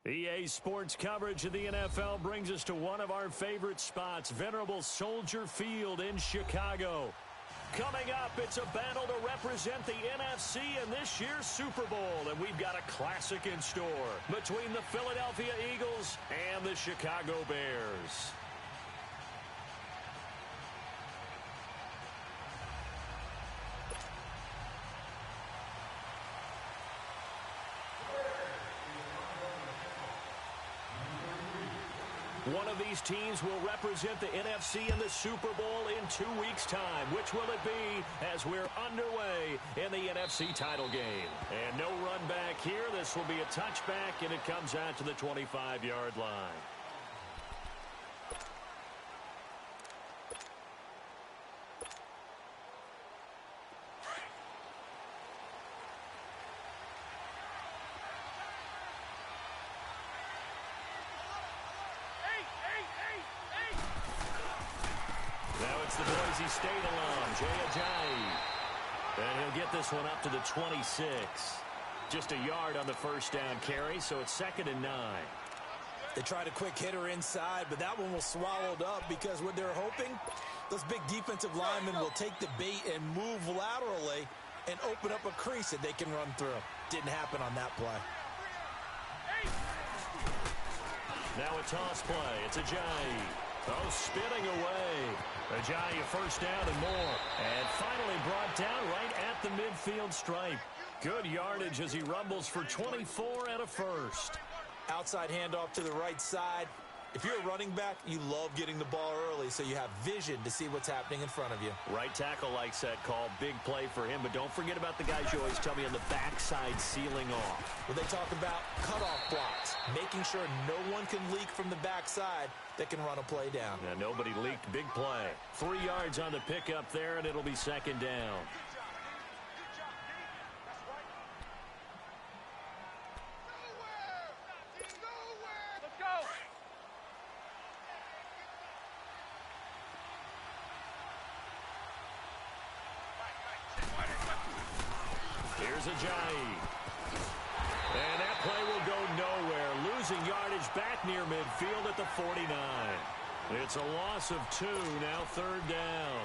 EA Sports coverage of the NFL brings us to one of our favorite spots, venerable Soldier Field in Chicago. Coming up, it's a battle to represent the NFC in this year's Super Bowl, and we've got a classic in store between the Philadelphia Eagles and the Chicago Bears. One of these teams will represent the NFC in the Super Bowl in 2 weeks' time. Which will it be as we're underway in the NFC title game? And no run back here. This will be a touchback, and it comes out to the 25-yard line. It's the Boise State alum, Jay Ajayi. And he'll get this one up to the 26. Just a yard on the first down carry, so it's 2nd and 9. They tried a quick hitter inside, but that one was swallowed up because what they're hoping, those big defensive linemen will take the bait and move laterally and open up a crease that they can run through. Didn't happen on that play. Now a toss play. It's Ajayi. Oh, spinning away. Ajayi, a first down and more. And finally brought down right at the midfield stripe. Good yardage as he rumbles for 24 and a first. Outside handoff to the right side. If you're a running back, you love getting the ball early so you have vision to see what's happening in front of you. Right tackle likes that call. Big play for him. But don't forget about the guys you always tell me on the backside sealing off. Well, they talk about cutoff blocks, making sure no one can leak from the backside that can run a play down. Yeah, nobody leaked. Big play. 3 yards on the pickup there, and it'll be 2nd down. Here's Ajayi. And that play will go nowhere. Losing yardage back near midfield at the 49. It's a loss of 2, now 3rd down.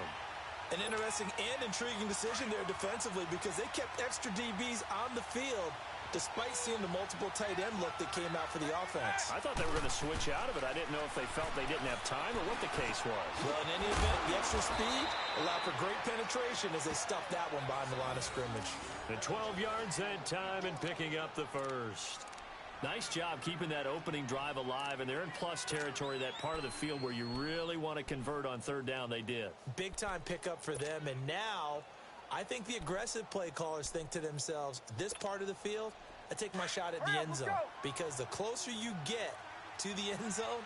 An interesting and intriguing decision there defensively because they kept extra DBs on the field despite seeing the multiple tight end look that came out for the offense. I thought they were going to switch out of it. I didn't know if they felt they didn't have time or what the case was. Well, in any event, the extra speed allowed for great penetration as they stuffed that one behind the line of scrimmage. And 12 yards that time and picking up the first. Nice job keeping that opening drive alive, and they're in plus territory, that part of the field where you really want to convert on 3rd down. They did. Big-time pickup for them, and now I think the aggressive play callers think to themselves, this part of the field, I take my shot at the end zone. Because the closer you get to the end zone,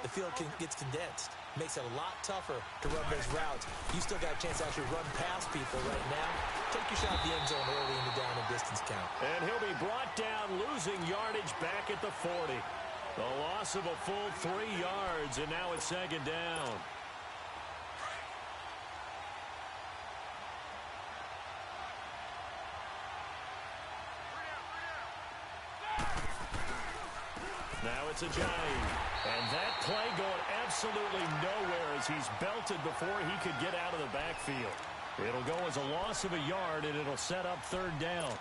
the field gets condensed. Makes it a lot tougher to run those routes. You still got a chance to actually run past people right now. Take your shot at the end zone early in the down and distance count. And he'll be brought down, losing yardage back at the 40. The loss of a full 3 yards, and now it's 2nd down. Now it's Ajayi. And that play going absolutely nowhere as he's belted before he could get out of the backfield. It'll go as a loss of a yard, and it'll set up 3rd down.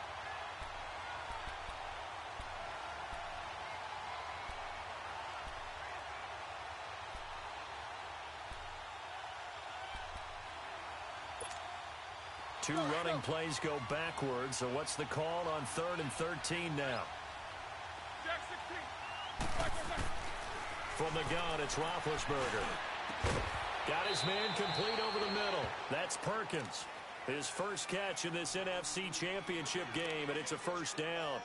Two running plays go backwards, so what's the call on 3rd and 13 now? From the gun, it's Roethlisberger. Got his man complete over the middle. That's Perkins. His first catch in this NFC Championship game, and it's a 1st down.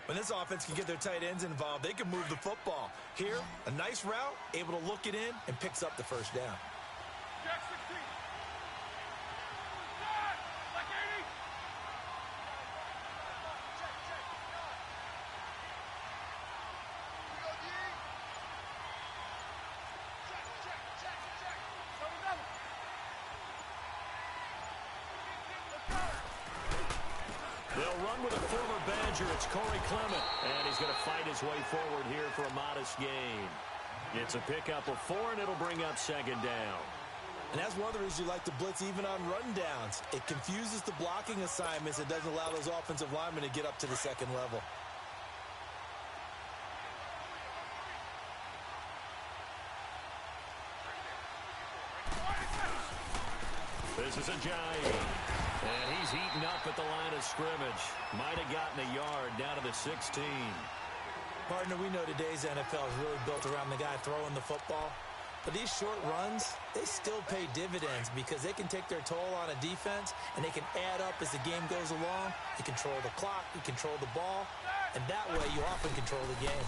When this offense can get their tight ends involved, they can move the football. Here, a nice route, able to look it in, and picks up the 1st down. They'll run with a former Badger. It's Corey Clement. And he's going to fight his way forward here for a modest gain. It's a pickup of 4, and it'll bring up second down. And that's one of the reasons you like to blitz even on rundowns. It confuses the blocking assignments. It doesn't allow those offensive linemen to get up to the second level. This is a giant. And he's heating up at the line of scrimmage. Might have gotten a yard down to the 16. Partner, we know today's NFL is really built around the guy throwing the football. But these short runs, they still pay dividends because they can take their toll on a defense, and they can add up as the game goes along. You control the clock, you control the ball, and that way you often control the game.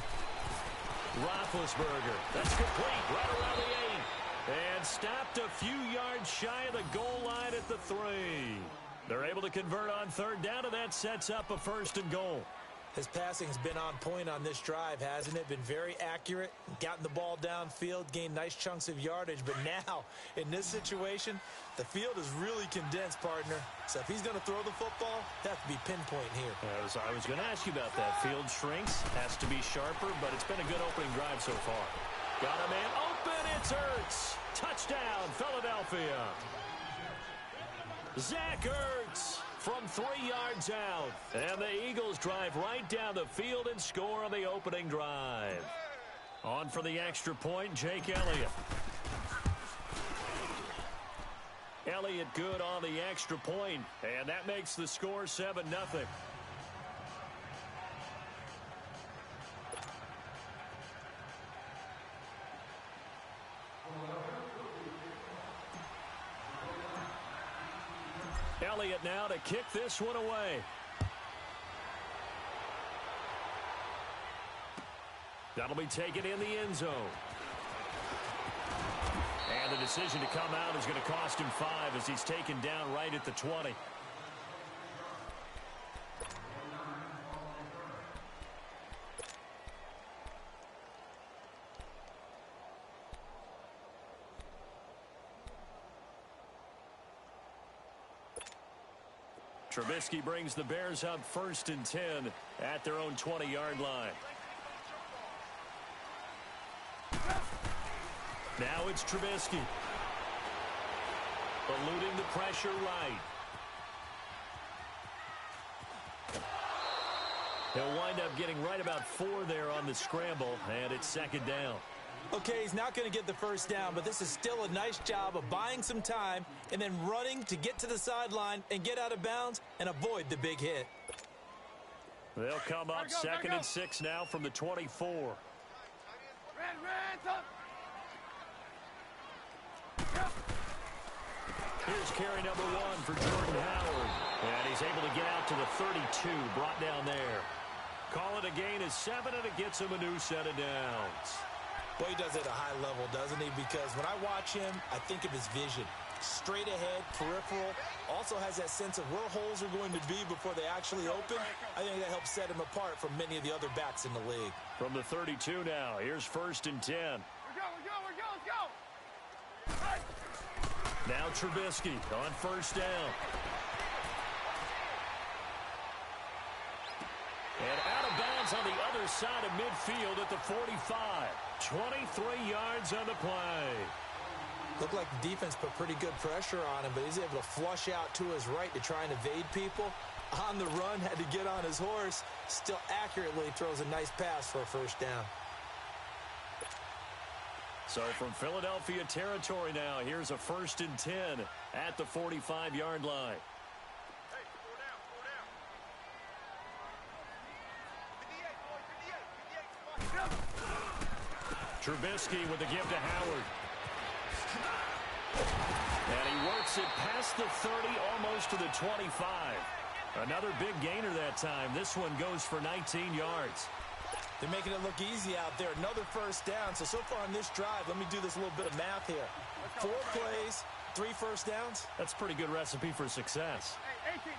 Roethlisberger. That's complete right around the 8. And stopped a few yards shy of the goal line at the 3. They're able to convert on third down, and that sets up a 1st and goal. His passing's been on point on this drive, hasn't it? Been very accurate, gotten the ball downfield, gained nice chunks of yardage. But now, in this situation, the field is really condensed, partner. So if he's going to throw the football, that could be pinpoint here. I was going to ask you about that. Field shrinks, has to be sharper, but it's been a good opening drive so far. Got a man open, it's Ertz. Touchdown, Philadelphia. Zach Ertz from 3 yards out. And the Eagles drive right down the field and score on the opening drive. On for the extra point, Jake Elliott. Elliott good on the extra point, and that makes the score 7-0. Elliott now to kick this one away. That'll be taken in the end zone. And the decision to come out is going to cost him 5 as he's taken down right at the 20. Trubisky brings the Bears up 1st and 10 at their own 20-yard line. Now it's Trubisky. Eluding the pressure right. He'll wind up getting right about 4 there on the scramble, and it's 2nd down. Okay, he's not going to get the 1st down, but this is still a nice job of buying some time and then running to get to the sideline and get out of bounds and avoid the big hit. They'll come up 2nd and 6 now from the 24. Here's carry number 1 for Jordan Howard. And he's able to get out to the 32, brought down there. Call it a gain of 7, and it gets him a new set of downs. Well, he does it at a high level, doesn't he? Because when I watch him, I think of his vision. Straight ahead, peripheral. Also has that sense of where holes are going to be before they actually open. I think that helps set him apart from many of the other backs in the league. From the 32 now, here's 1st and 10. Let's go. Now Trubisky on 1st down. And out of bounds on the other side of midfield at the 45. 23 yards on the play. Looked like the defense put pretty good pressure on him, but he's able to flush out to his right to try and evade people. On the run, had to get on his horse. Still accurately throws a nice pass for a 1st down. So from Philadelphia territory now, here's a 1st and 10 at the 45-yard line. Trubisky with the give to Howard. And he works it past the 30, almost to the 25. Another big gainer that time. This one goes for 19 yards. They're making it look easy out there. Another 1st down. So far on this drive, let me do this little bit of math here. 4 plays, 3 1st downs. That's a pretty good recipe for success. 18.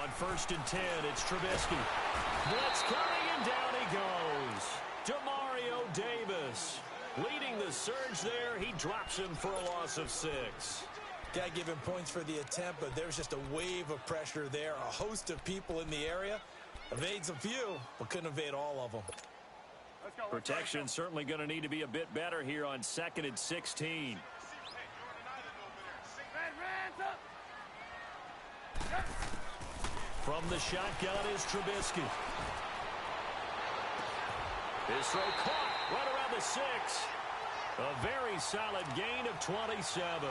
On 1st and 10, it's Trubisky. Blitz coming, and down he goes. Demario Davis leading the surge there. He drops him for a loss of 6. Got to give him points for the attempt, but there's just a wave of pressure there. A host of people in the area. Evades a few, but couldn't evade all of them. Protection certainly going to need to be a bit better here on 2nd and 16. From the shotgun is Trubisky. His throw caught right around the 6. A very solid gain of 27.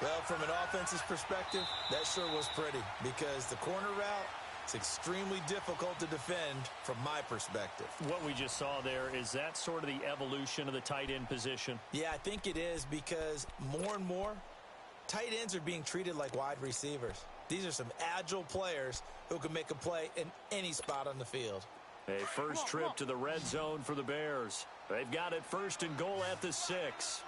Well, from an offense's perspective, that sure was pretty because the corner route is extremely difficult to defend from my perspective. What we just saw there, is that sort of the evolution of the tight end position? Yeah, I think it is because more and more, tight ends are being treated like wide receivers. These are some agile players who can make a play in any spot on the field. A first trip to the red zone for the Bears. They've got it 1st and goal at the 6.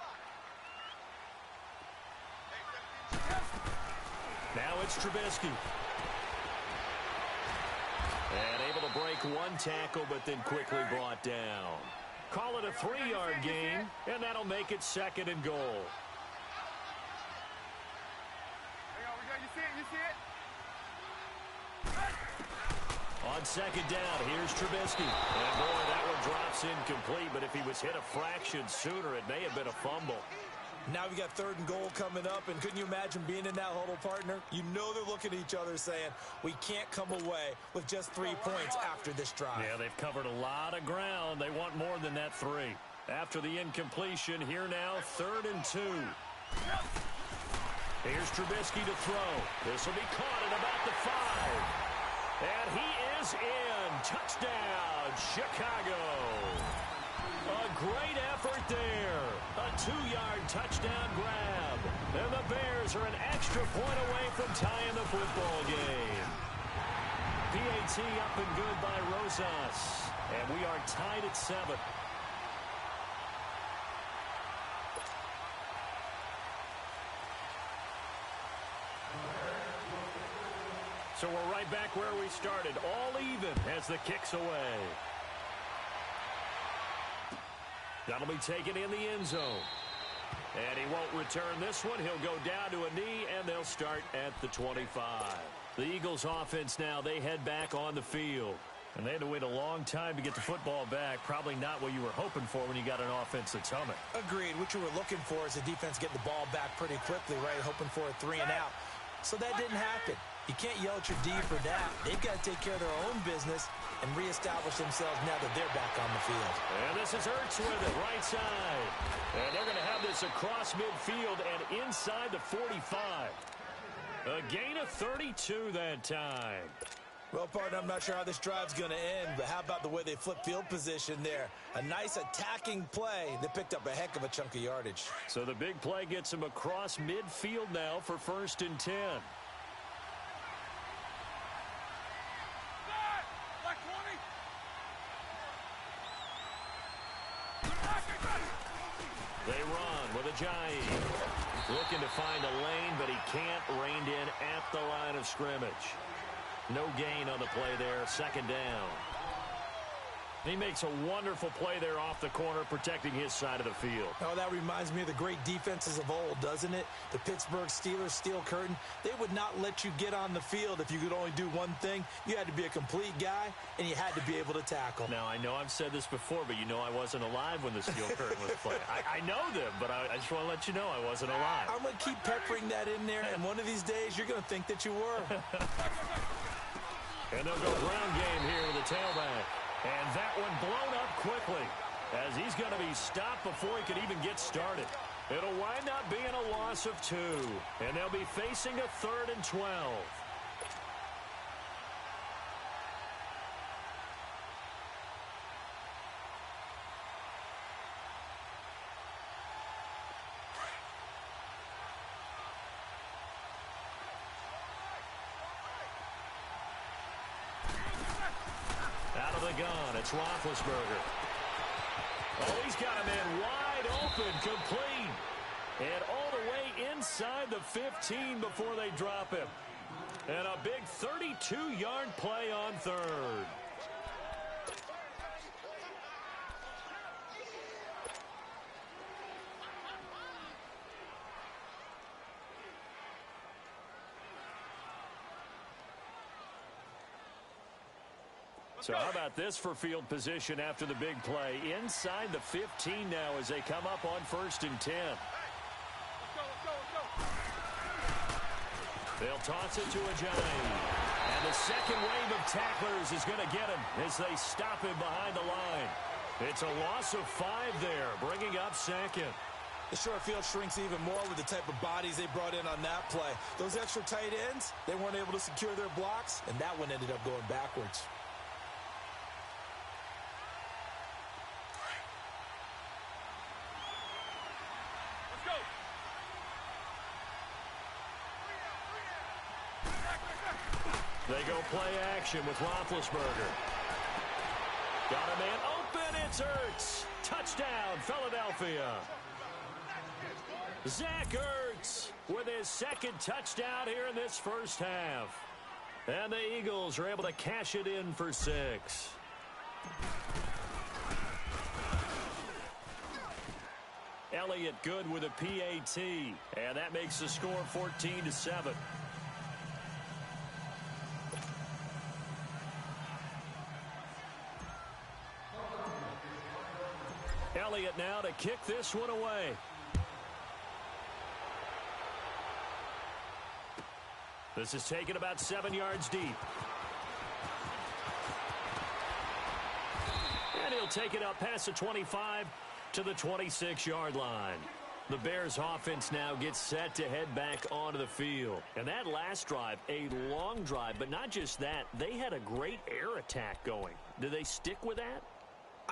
Now it's Trubisky. And able to break one tackle, but then quickly brought down. Call it a 3-yard gain, and that'll make it 2nd and goal. You see it? On 2nd down, here's Trubisky. And boy, that one drops incomplete, but if he was hit a fraction sooner, it may have been a fumble. Now we got 3rd and goal coming up, and couldn't you imagine being in that huddle, partner? You know they're looking at each other saying, we can't come away with just 3 points after this drive. Yeah, they've covered a lot of ground. They want more than that 3. After the incompletion, here now, 3rd and 2. Here's Trubisky to throw. This will be caught at about the 5. And he is in. Touchdown, Chicago. A great effort there. A 2-yard touchdown grab. And the Bears are an extra point away from tying the football game. PAT up and good by Rosas. And we are tied at 7. So we're right back where we started, all even as the kick's away. That'll be taken in the end zone. And he won't return this one. He'll go down to a knee, and they'll start at the 25. The Eagles offense now, they head back on the field. And they had to wait a long time to get the football back. Probably not what you were hoping for when you got an offense that's humming. Agreed. What you were looking for is the defense getting the ball back pretty quickly, right? Hoping for a 3 and out. So that didn't happen. You can't yell at your D for that. They've got to take care of their own business and reestablish themselves now that they're back on the field. And this is Ertz with it, right side. And they're going to have this across midfield and inside the 45. A gain of 32 that time. Well, partner, I'm not sure how this drive's going to end, but how about the way they flip field position there? A nice attacking play that picked up a heck of a chunk of yardage. So the big play gets him across midfield now for 1st and 10. They run with Ajayi. Looking to find a lane, but he can't. Reined in at the line of scrimmage. No gain on the play there. 2nd down. He makes a wonderful play there off the corner, protecting his side of the field. Oh, that reminds me of the great defenses of old, doesn't it? The Pittsburgh Steelers steel curtain. They would not let you get on the field if you could only do one thing. You had to be a complete guy, and you had to be able to tackle. Now, I know I've said this before, but you know I wasn't alive when the steel curtain was played. I know them, but I just want to let you know I wasn't alive. I'm going to keep peppering that in there, and one of these days you're going to think that you were. And they'll go ground game here with the tailback. And that one blown up quickly as he's going to be stopped before he could even get started. It'll wind up being a loss of 2. And they'll be facing a 3rd and 12. Out of the gun, it's Roethlisberger. Oh, he's got a man wide open, complete. And all the way inside the 15 before they drop him. And a big 32-yard play on 3rd. So how about this for field position after the big play? Inside the 15 now as they come up on 1st and 10. They'll toss it to Ajayi. And the second wave of tacklers is going to get him as they stop him behind the line. It's a loss of 5 there, bringing up 2nd. The short field shrinks even more with the type of bodies they brought in on that play. Those extra tight ends, they weren't able to secure their blocks, and that one ended up going backwards. They go play action with Roethlisberger. Got a man open. It's Ertz. Touchdown, Philadelphia. Zach Ertz with his 2nd touchdown here in this first half. And the Eagles are able to cash it in for 6. Elliott good with a PAT. And that makes the score 14-7. Elliott now to kick this one away. This is taken about 7 yards deep. And he'll take it up past the 25 to the 26-yard line. The Bears offense now gets set to head back onto the field. And that last drive, a long drive, but not just that, they had a great air attack going. Do they stick with that?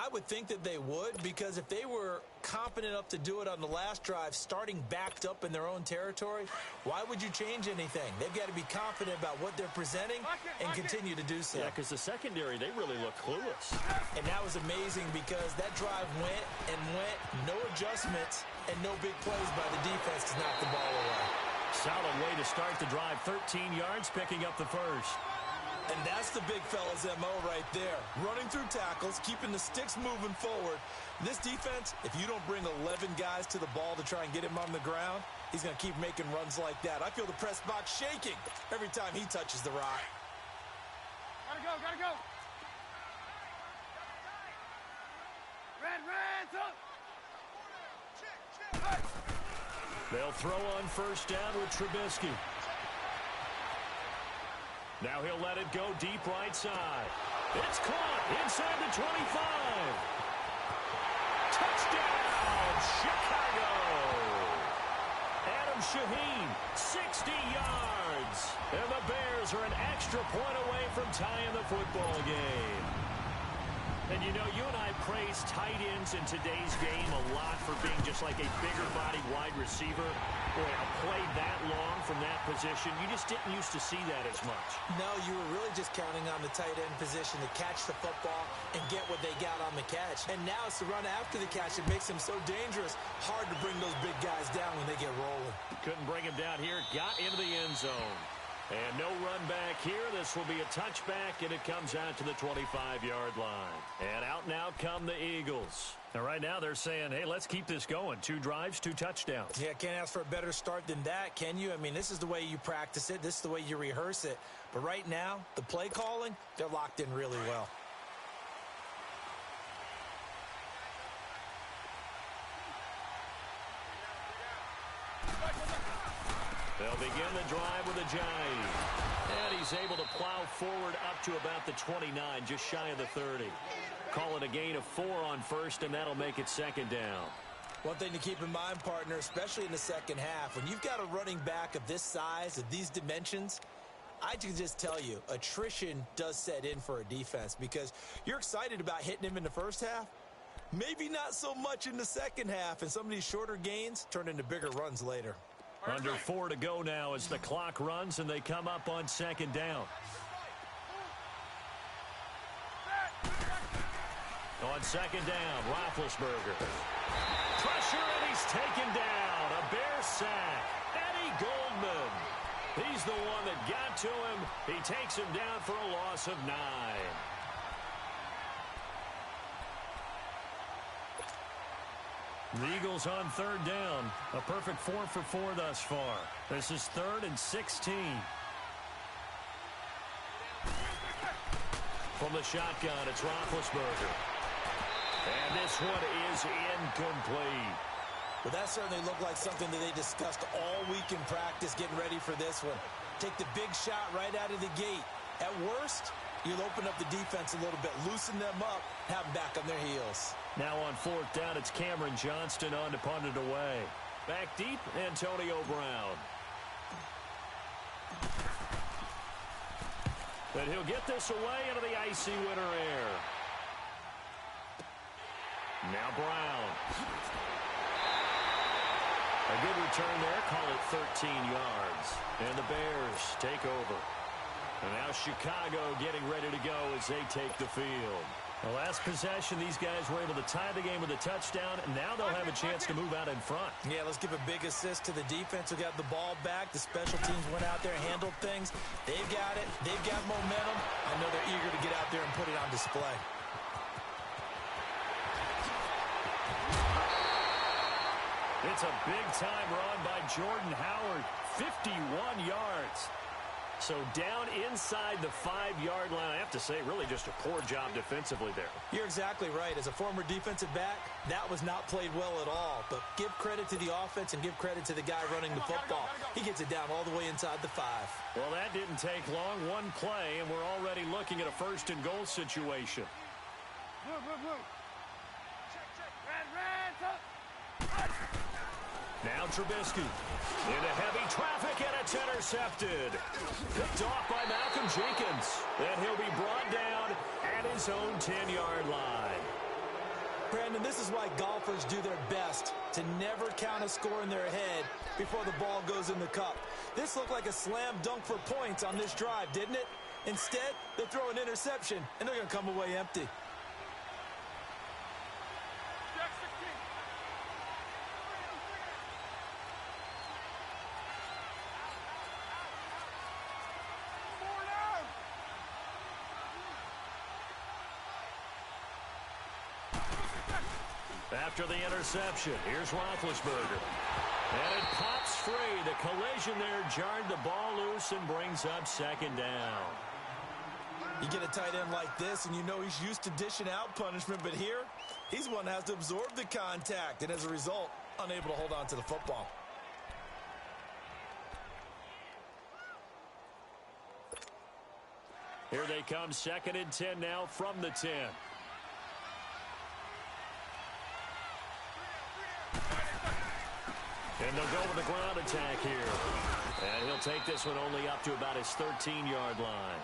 I would think that they would, because if they were confident enough to do it on the last drive, starting backed up in their own territory, why would you change anything? They've got to be confident about what they're presenting and continue to do so. Yeah, because the secondary, they really look clueless. And that was amazing because that drive went and went, no adjustments, and no big plays by the defense to knock the ball away. Solid way to start the drive. 13 yards, picking up the first. And that's the big fella's MO right there. Running through tackles, keeping the sticks moving forward. This defense, if you don't bring 11 guys to the ball to try and get him on the ground, he's going to keep making runs like that. I feel the press box shaking every time he touches the rock. Gotta go, gotta go. Red, up. They'll throw on 1st down with Trubisky. Now he'll let it go deep right side. It's caught inside the 25. Touchdown, Chicago. Adam Shaheen, 60 yards. And the Bears are an extra point away from tying the football game. And, you know, you and I praise tight ends in today's game a lot for being just like a bigger-bodied wide receiver. Boy, a play that long from that position, you just didn't used to see that as much. No, you were really just counting on the tight end position to catch the football and get what they got on the catch. And now it's the run after the catch that makes them so dangerous. Hard to bring those big guys down when they get rolling. Couldn't bring him down here. Got into the end zone. And no run back here. This will be a touchback, and it comes out to the 25-yard line. And out now come the Eagles. And right now they're saying, hey, let's keep this going. 2 drives, 2 touchdowns. Yeah, can't ask for a better start than that, can you? I mean, this is the way you practice it. This is the way you rehearse it. But right now, the play calling, they're locked in really well. They'll begin the drive with Ajayi. And he's able to plow forward up to about the 29, just shy of the 30. Call it a gain of 4 on 1st, and that'll make it 2nd down. One thing to keep in mind, partner, especially in the second half, when you've got a running back of this size, of these dimensions, I can just tell you, attrition does set in for a defense because you're excited about hitting him in the first half. Maybe not so much in the second half, and some of these shorter gains turn into bigger runs later. Under 4 to go now as the clock runs and they come up on 2nd down. On 2nd down, Roethlisberger. Pressure and he's taken down. A Bear sack. Eddie Goldman. He's the one that got to him. He takes him down for a loss of 9. The Eagles on 3rd down. A perfect 4 for 4 thus far. This is 3rd and 16. From the shotgun, it's Roethlisberger. And this one is incomplete. Well, that certainly looked like something that they discussed all week in practice, getting ready for this one. Take the big shot right out of the gate. At worst, you'll open up the defense a little bit, loosen them up, have them back on their heels. Now on fourth down, it's Cameron Johnston on to punt it away. Back deep, Antonio Brown. But he'll get this away into the icy winter air. Now Brown. A good return there, call it 13 yards. And the Bears take over. And now Chicago getting ready to go as they take the field. The last possession, these guys were able to tie the game with a touchdown, and now they'll have a chance to move out in front. Yeah, let's give a big assist to the defense who got the ball back. The special teams went out there, handled things. They've got it. They've got momentum. I know they're eager to get out there and put it on display. It's a big-time run by Jordan Howard, 51 yards. So down inside the 5-yard line. I have to say, really just a poor job defensively there. You're exactly right. As a former defensive back, that was not played well at all. But give credit to the offense and give credit to the guy running the football. He gets it down all the way inside the 5. Well, that didn't take long. One play, and we're already looking at a first-and-goal situation. Blue. Check. Red. Now Trubisky into heavy traffic, and it's intercepted. Picked off by Malcolm Jenkins. And he'll be brought down at his own 10-yard line. Brandon, this is why golfers do their best to never count a score in their head before the ball goes in the cup. This looked like a slam dunk for points on this drive, didn't it? Instead, they throw an interception, and they're going to come away empty. After the interception, here's Roethlisberger. And it pops free. The collision there jarred the ball loose and brings up second down. You get a tight end like this, and you know he's used to dishing out punishment, but here, he's the one that has to absorb the contact, and as a result, unable to hold on to the football. Here they come, 2nd and 10 now from the 10. And they'll go with the ground attack here. And he'll take this one only up to about his 13-yard line.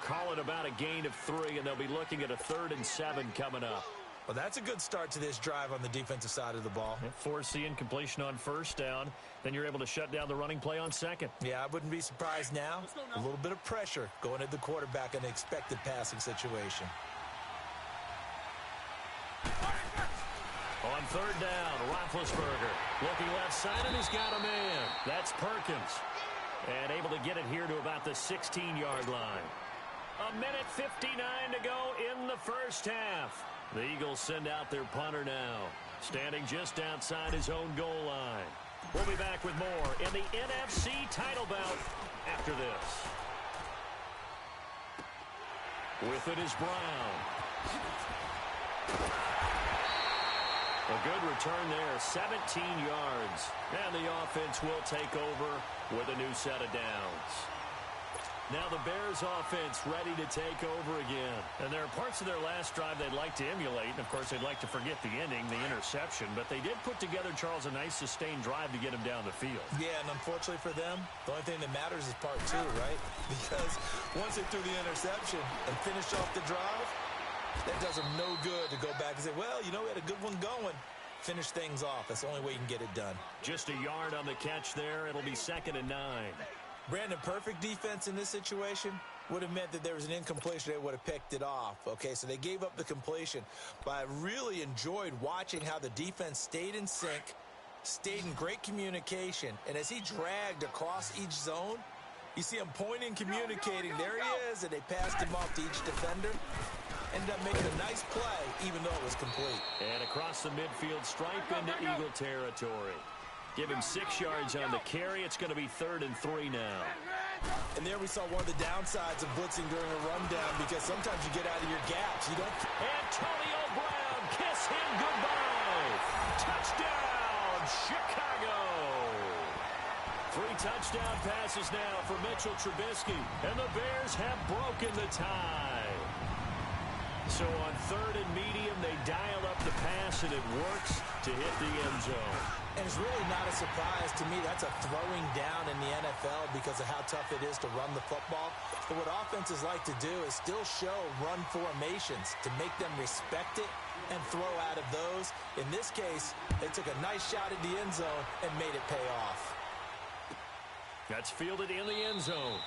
Call it about a gain of 3, and they'll be looking at a 3rd and 7 coming up. Well, that's a good start to this drive on the defensive side of the ball. Force the incompletion on first down. Then you're able to shut down the running play on second. Yeah, I wouldn't be surprised now. A little bit of pressure going at the quarterback in an expected passing situation. On 3rd down, Roethlisberger looking left side, and he's got a man. That's Perkins. And able to get it here to about the 16-yard line. 1:59 to go in the first half. The Eagles send out their punter now, standing just outside his own goal line. We'll be back with more in the NFC title bout after this. With it is Brown. A good return there, 17 yards. And the offense will take over with a new set of downs. Now the Bears offense ready to take over again. And there are parts of their last drive they'd like to emulate. And, of course, they'd like to forget the ending, the interception. But they did put together, Charles, a nice sustained drive to get him down the field. Yeah, and unfortunately for them, the only thing that matters is part 2, right? Because once they threw the interception and finished off the drive, that does them no good to go back and say, well, you know, we had a good one going. Finish things off. That's the only way you can get it done. Just a yard on the catch there. It'll be 2nd and 9. Brandon, perfect defense in this situation would have meant that there was an incompletion. They would have picked it off. Okay, so they gave up the completion. But I really enjoyed watching how the defense stayed in sync, stayed in great communication. And as he dragged across each zone, you see him pointing, communicating. There he is, and they passed him off to each defender. Ended up making a nice play, even though it was complete. And across the midfield stripe into Eagle territory. Give him 6 yards on the carry. It's going to be 3rd and 3 now. And there we saw one of the downsides of blitzing during a rundown because sometimes you get out of your gaps. You don't. Antonio Brown, kiss him goodbye. Touchdown, Chicago. 3 touchdown passes now for Mitchell Trubisky, and the Bears have broken the tie. So on 3rd and medium, they dial up the pass, and it works to hit the end zone. And it's really not a surprise to me. That's a throwing down in the NFL because of how tough it is to run the football. But what offenses like to do is still show run formations to make them respect it and throw out of those. In this case, they took a nice shot at the end zone and made it pay off. That's fielded in the end zone.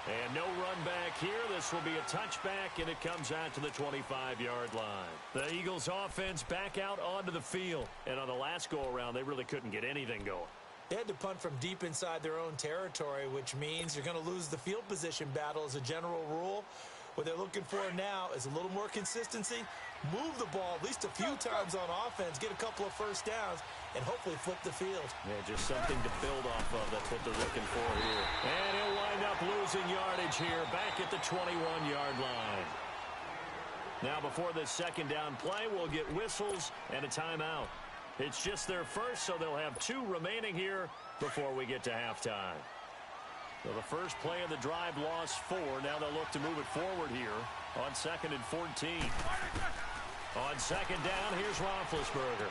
And no run back here. This will be a touchback, and it comes out to the 25-yard line. The Eagles offense back out onto the field. And on the last go-around, they really couldn't get anything going. They had to punt from deep inside their own territory, which means you're going to lose the field position battle as a general rule. What they're looking for now is a little more consistency, move the ball at least a few times on offense, get a couple of first downs, and hopefully flip the field. Yeah, just something to build off of. That's what they're looking for here. And he'll wind up losing yardage here back at the 21-yard line. Now, before this second down play, we'll get whistles and a timeout. It's just their first, so they'll have 2 remaining here before we get to halftime. So the first play of the drive lost 4. Now they'll look to move it forward here on 2nd and 14. On 2nd down, here's Roethlisberger.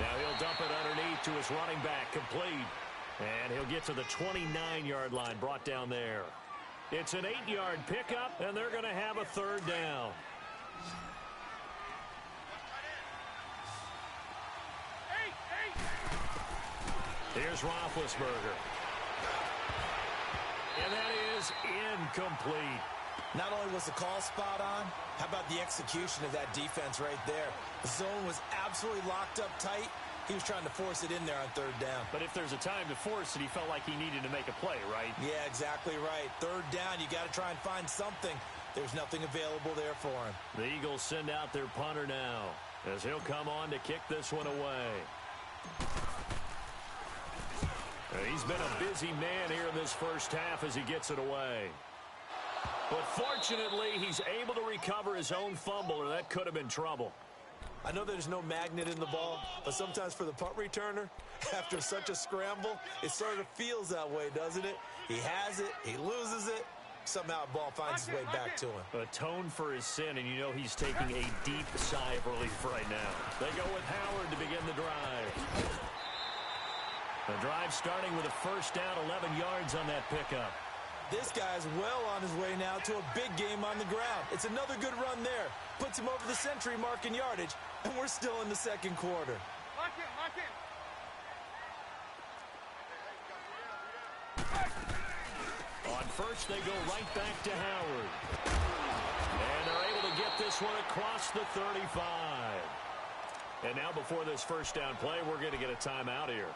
Now he'll dump it underneath to his running back, complete. And he'll get to the 29-yard line, brought down there. It's an 8-yard pickup, and they're going to have a 3rd down. Here's Roethlisberger. And that is incomplete. Not only was the call spot on, how about the execution of that defense right there? The zone was absolutely locked up tight. He was trying to force it in there on 3rd down. But if there's a time to force it, he felt like he needed to make a play, right? Yeah, exactly right. 3rd down, you got to try and find something. There's nothing available there for him. The Eagles send out their punter now as he'll come on to kick this one away. He's been a busy man here in this first half as he gets it away. But fortunately, he's able to recover his own fumble, or that could have been trouble. I know there's no magnet in the ball, but sometimes for the punt returner, after such a scramble, it sort of feels that way, doesn't it? He has it, he loses it, somehow the ball finds its way back to him. Atone for his sin, and you know he's taking a deep sigh of relief right now. They go with Howard to begin the drive. The drive starting with a first down, 11 yards on that pickup. This guy's well on his way now to a big game on the ground. It's another good run there. Puts him over the century mark in yardage, and we're still in the 2nd quarter. Lock in. On first, they go right back to Howard. And they're able to get this one across the 35. And now before this first down play, we're going to get a timeout here,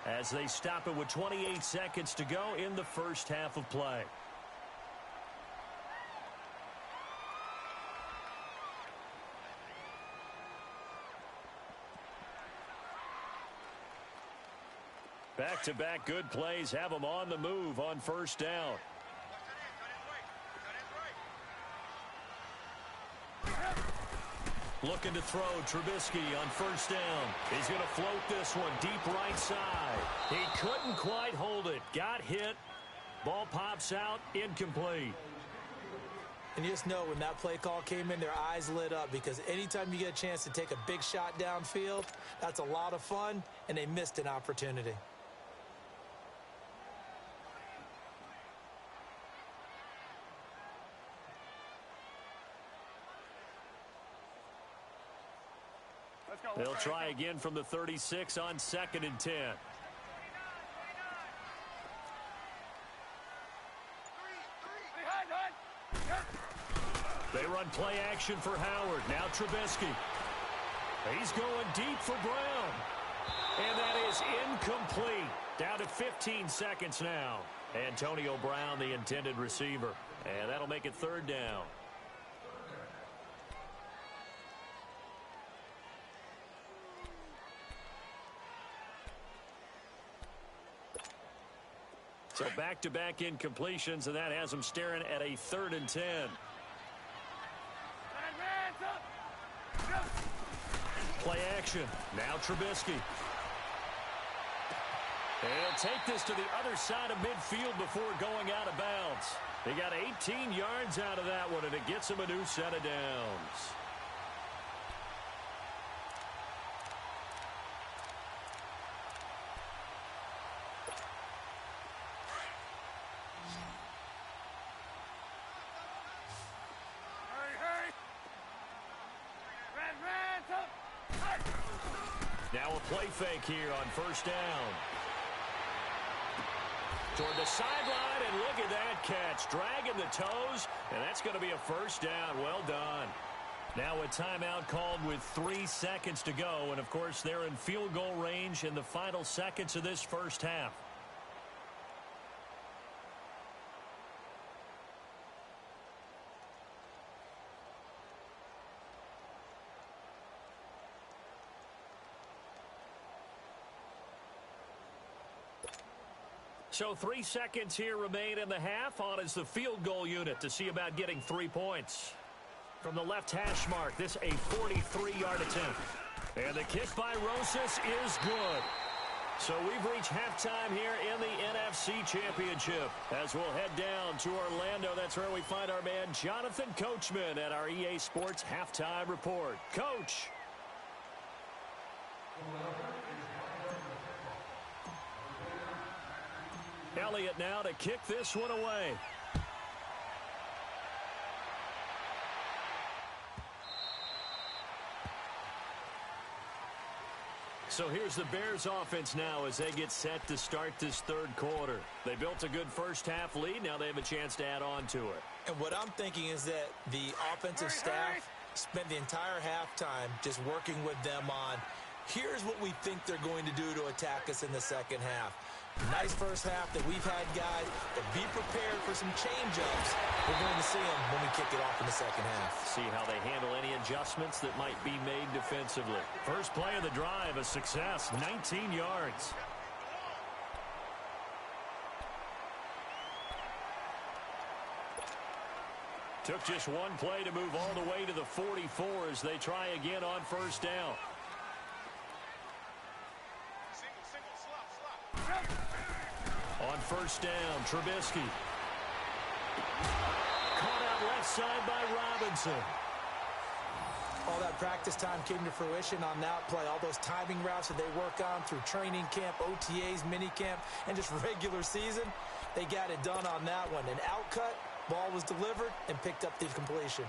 as they stop it with 28 seconds to go in the first half of play. Back-to-back good plays have them on the move on first down. Looking to throw Trubisky on first down. He's going to float this one deep right side. He couldn't quite hold it. Got hit. Ball pops out. Incomplete. And you just know when that play call came in, their eyes lit up, because anytime you get a chance to take a big shot downfield, that's a lot of fun, and they missed an opportunity. They'll try again from the 36 on 2nd and 10. They run play action for Howard. Now Trubisky. He's going deep for Brown. And that is incomplete. Down to 15 seconds now. Antonio Brown, the intended receiver. And that'll make it 3rd down. So back-to-back incompletions, and that has them staring at a 3rd and 10. Play action. Now Trubisky. He'll take this to the other side of midfield before going out of bounds. He got 18 yards out of that one, and it gets him a new set of downs. Now a play fake here on 1st down. Toward the sideline, and look at that catch. Dragging the toes, and that's going to be a 1st down. Well done. Now a timeout called with 3 seconds to go, and of course they're in field goal range in the final seconds of this 1st half. So 3 seconds here remain in the half. On is the field goal unit to see about getting 3 points. From the left hash mark, this a 43-yard attempt. And the kick by Rosas is good. So we've reached halftime here in the NFC Championship. As we'll head down to Orlando, that's where we find our man Jonathan Coachman at our EA Sports Halftime Report. Coach. Elliott now to kick this one away. So here's the Bears offense now as they get set to start this 3rd quarter. They built a good 1st half lead. Now they have a chance to add on to it. And what I'm thinking is that the offensive staff spent the entire halftime just working with them on, here's what we think they're going to do to attack us in the 2nd half. Nice 1st half that we've had, guys, but be prepared for some change-ups. We're going to see them when we kick it off in the 2nd half. See how they handle any adjustments that might be made defensively. First play of the drive, a success, 19 yards. Took just one play to move all the way to the 44 as they try again on 1st down. On 1st down, Trubisky. Caught out left side by Robinson. All that practice time came to fruition on that play. All those timing routes that they work on through training camp, OTAs, minicamp, and just regular season, they got it done on that one. An outcut, ball was delivered, and picked up the completion.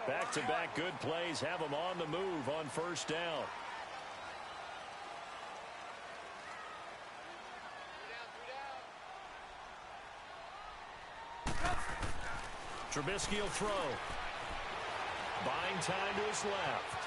Back-to-back good plays have them on the move on 1st down. Trubisky will throw. Buying time to his left.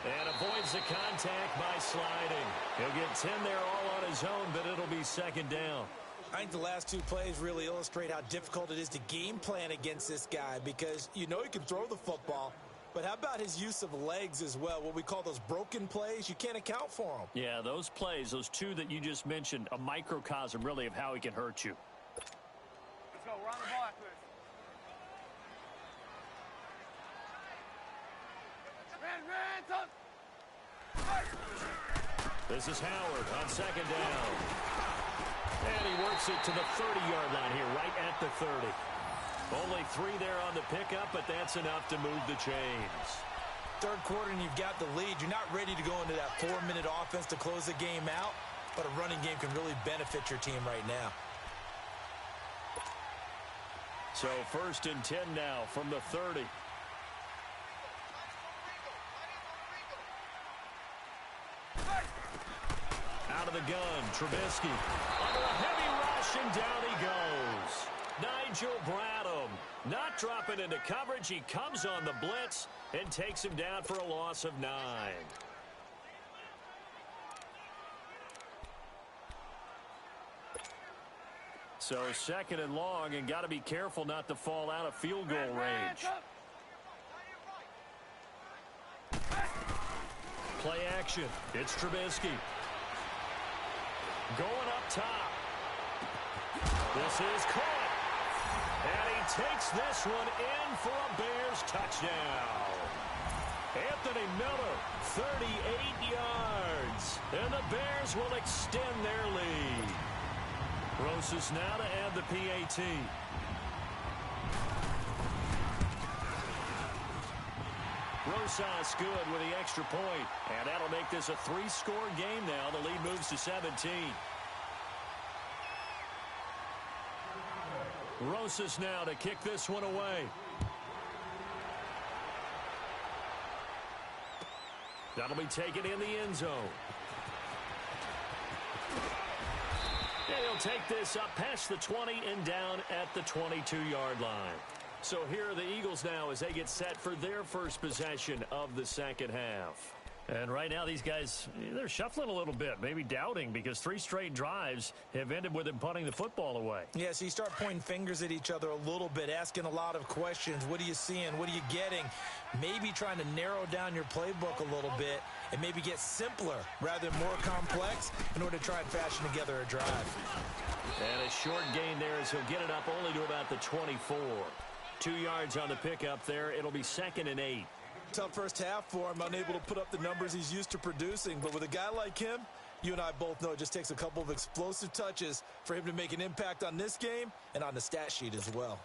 And avoids the contact by sliding. He'll get 10 there all on his own, but it'll be 2nd down. I think the last 2 plays really illustrate how difficult it is to game plan against this guy because you know he can throw the football, but how about his use of legs as well? What we call those broken plays, you can't account for them. Yeah, those plays, those 2 that you just mentioned, a microcosm really of how he can hurt you. Let's go. We're on the ball after this. This is Howard on 2nd down. And he works it to the 30-yard line here, right at the 30. Only 3 there on the pickup, but that's enough to move the chains. 3rd quarter and you've got the lead. You're not ready to go into that 4-minute offense to close the game out, but a running game can really benefit your team right now. So 1st and 10 now from the 30. Out of the gun, Trubisky. Under a heavy rush, and down he goes. Nigel Bradham not dropping into coverage. He comes on the blitz and takes him down for a loss of 9. So 2nd and long, and got to be careful not to fall out of field goal range. Play action. It's Trubisky. Going up top. This is caught. And he takes this one in for a Bears touchdown. Anthony Miller, 38 yards. And the Bears will extend their lead. Rosas now to add the PAT. Rosas good with the extra point. And that'll make this a 3-score game now. The lead moves to 17. Rosas now to kick this one away. That'll be taken in the end zone. And he'll take this up past the 20 and down at the 22-yard line. So here are the Eagles now as they get set for their first possession of the second half. And right now these guys, they're shuffling a little bit, maybe doubting, because 3 straight drives have ended with them punting the football away. Yeah, so you start pointing fingers at each other a little bit, asking a lot of questions. What are you seeing? What are you getting? Maybe trying to narrow down your playbook a little bit and maybe get simpler rather than more complex in order to try and fashion together a drive. And a short gain there as he'll get it up only to about the 24. 2 yards on the pickup there. It'll be 2nd and 8. Tough first half for him, unable to put up the numbers he's used to producing. But with a guy like him, you and I both know it just takes a couple of explosive touches for him to make an impact on this game and on the stat sheet as well.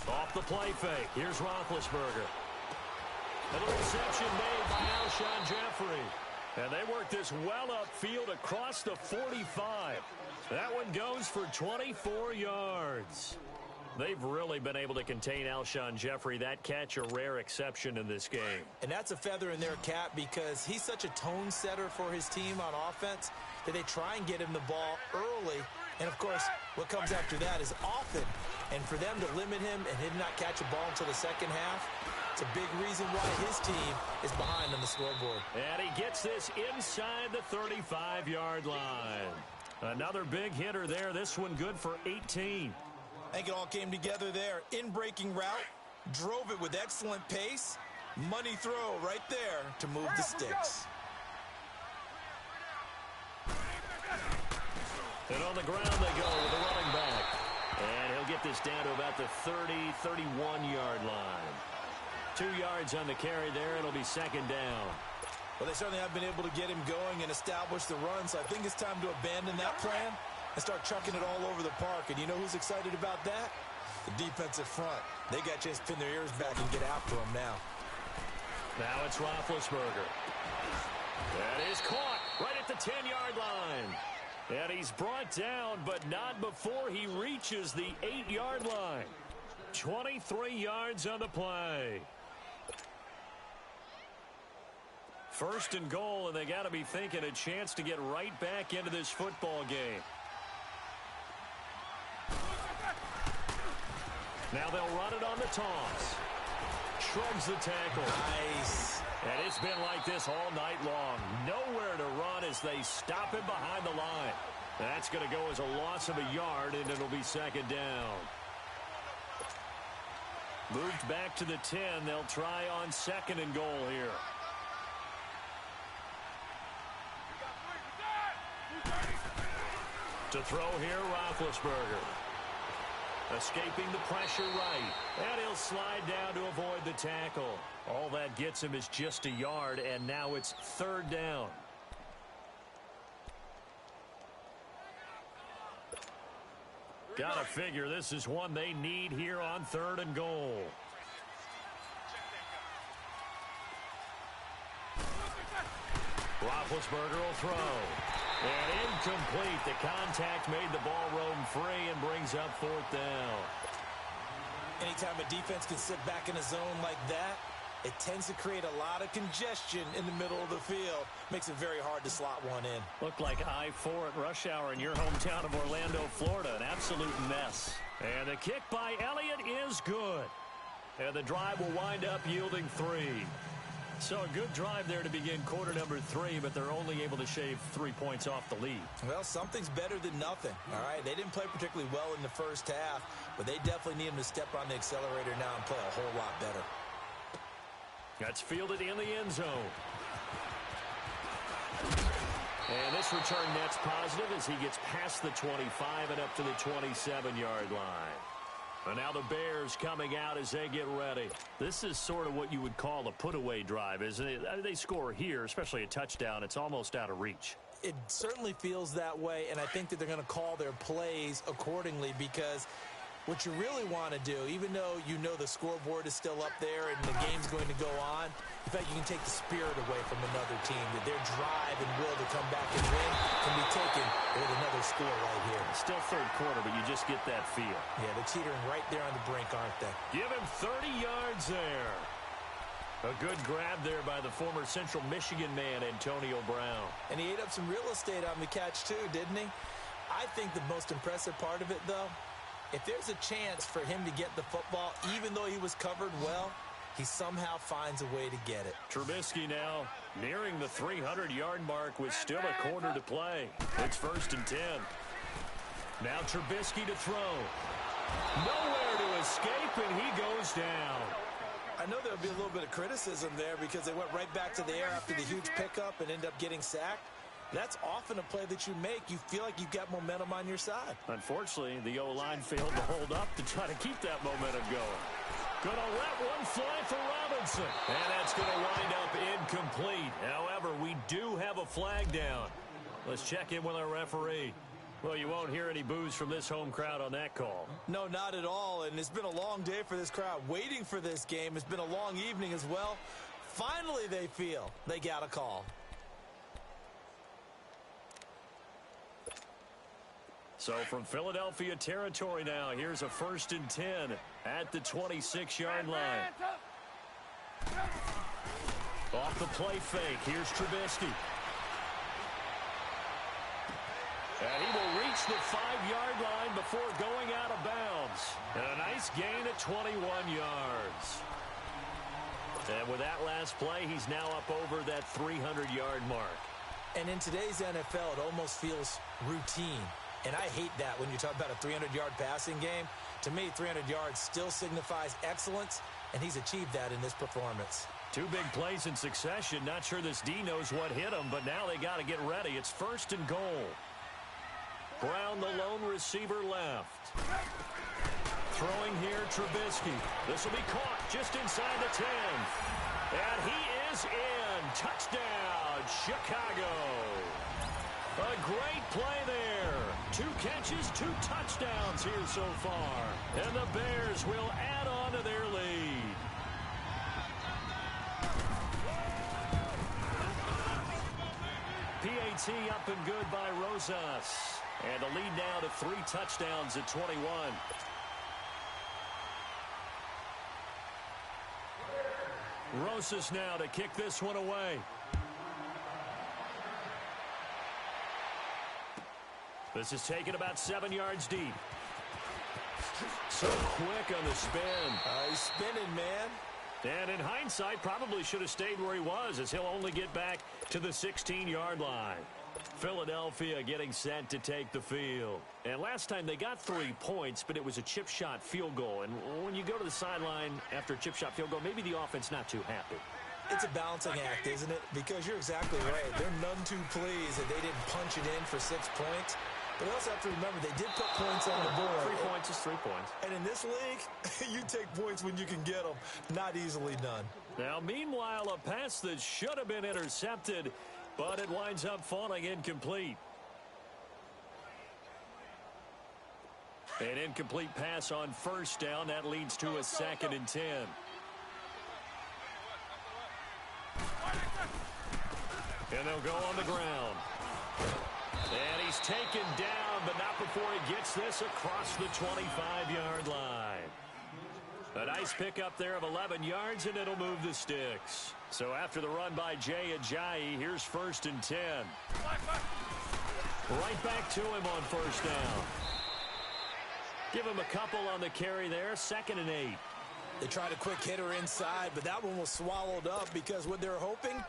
Off the play fake. Here's Roethlisberger. And the reception made by Alshon Jeffrey. And they work this well upfield across the 45. That one goes for 24 yards. They've really been able to contain Alshon Jeffrey. That catch a rare exception in this game. And that's a feather in their cap because he's such a tone setter for his team on offense that they try and get him the ball early. And, of course, what comes after that is often. And for them to limit him and him not catch a ball until the second half, it's a big reason why his team is behind on the scoreboard. And he gets this inside the 35-yard line. Another big hitter there. This one good for 18. I think it all came together there. In-breaking route, drove it with excellent pace. Money throw right there to move the sticks. And on the ground they go with the running back. And he'll get this down to about the 30, 31-yard line. 2 yards on the carry there. It'll be 2nd down. Well, they certainly have been able to get him going and establish the run, so I think it's time to abandon that plan and start chucking it all over the park. And you know who's excited about that? The defensive front. They got a chance to pin their ears back and get after him now. Now it's Roethlisberger. That is caught right at the 10-yard line. And he's brought down, but not before he reaches the 8-yard line. 23 yards on the play. 1st and goal, and they got to be thinking a chance to get right back into this football game. Now they'll run it on the toss. Shrugs the tackle. Nice. And it's been like this all night long. Nowhere to run as they stop him behind the line. That's going to go as a loss of a yard, and it'll be 2nd down. Moved back to the 10. They'll try on 2nd and goal here. To throw here, Roethlisberger. Escaping the pressure right. And he'll slide down to avoid the tackle. All that gets him is just a yard, and now it's 3rd down. Gotta figure this is one they need here on 3rd and goal. Roethlisberger will throw. And incomplete. The contact made the ball roam free and brings up 4th down. Anytime a defense can sit back in a zone like that, it tends to create a lot of congestion in the middle of the field. Makes it very hard to slot one in. Looked like I-4 at rush hour in your hometown of Orlando, Florida. An absolute mess. And the kick by Elliott is good. And the drive will wind up yielding 3. So a good drive there to begin quarter number 3, but they're only able to shave 3 points off the lead. Well, something's better than nothing, all right? They didn't play particularly well in the first half, but they definitely need them to step on the accelerator now and play a whole lot better. That's fielded in the end zone. And this return net's positive as he gets past the 25 and up to the 27-yard line. And now the Bears coming out as they get ready. This is sort of what you would call a put-away drive, isn't it? They score here, especially a touchdown. It's almost out of reach. It certainly feels that way, and I think that they're going to call their plays accordingly because what you really want to do, even though you know the scoreboard is still up there and the game's going to go on, in fact, you can take the spirit away from another team, that their drive and will to come back and win can be taken with another score right here. Still third quarter, but you just get that feel. Yeah, they're teetering right there on the brink, aren't they? Give him 30 yards there. A good grab there by the former Central Michigan man, Antonio Brown. And he ate up some real estate on the catch, too, didn't he? I think the most impressive part of it, though, if there's a chance for him to get the football, even though he was covered well, he somehow finds a way to get it. Trubisky now nearing the 300-yard mark with still a quarter to play. It's 1st and 10. Now Trubisky to throw. Nowhere to escape, and he goes down. I know there'll be a little bit of criticism there because they went right back to the air after the huge pickup and ended up getting sacked. That's often a play that you make. You feel like you've got momentum on your side. Unfortunately, the O-line failed to hold up to try to keep that momentum going. Going to let one fly for Robinson. And that's going to wind up incomplete. However, we do have a flag down. Let's check in with our referee. Well, you won't hear any boos from this home crowd on that call. No, not at all. And it's been a long day for this crowd. Waiting for this game. It's been a long evening as well. Finally, they feel they got a call. So from Philadelphia territory now, here's a 1st and 10 at the 26-yard line. Off the play fake, here's Trubisky. And he will reach the 5-yard line before going out of bounds. And a nice gain at 21 yards. And with that last play, he's now up over that 300-yard mark. And in today's NFL, it almost feels routine. And I hate that when you talk about a 300-yard passing game. To me, 300 yards still signifies excellence, and he's achieved that in this performance. 2 big plays in succession. Not sure this D knows what hit him, but now they got to get ready. It's 1st and goal. Brown, the lone receiver, left. Throwing here, Trubisky. This will be caught just inside the 10. And he is in. Touchdown, Chicago. A great play there. 2 catches, 2 touchdowns here so far. And the Bears will add on to their lead. PAT up and good by Rosas. And the lead now to 3 touchdowns at 21. Rosas now to kick this one away. This is taken about 7 yards deep. So quick on the spin. He's spinning, man. And in hindsight, probably should have stayed where he was, as he'll only get back to the 16-yard line. Philadelphia getting set to take the field. And last time they got 3 points, but it was a chip shot field goal. And when you go to the sideline after a chip shot field goal, maybe the offense not too happy. It's a balancing act, isn't it? Because you're exactly right. They're none too pleased that they didn't punch it in for 6 points. But we also have to remember they did put points on the board. 3 points is 3 points. And in this league, you take points when you can get them. Not easily done. Now, meanwhile, a pass that should have been intercepted, but it winds up falling incomplete. An incomplete pass on 1st down. That leads to a 2nd and 10. And they'll go on the ground. And he's taken down, but not before he gets this across the 25-yard line. A nice pickup there of 11 yards, and it'll move the sticks. So after the run by Jay Ajayi, here's 1st and 10. Right back to him on 1st down. Give him a couple on the carry there, 2nd and 8. They tried a quick hitter inside, but that one was swallowed up because what they're hoping,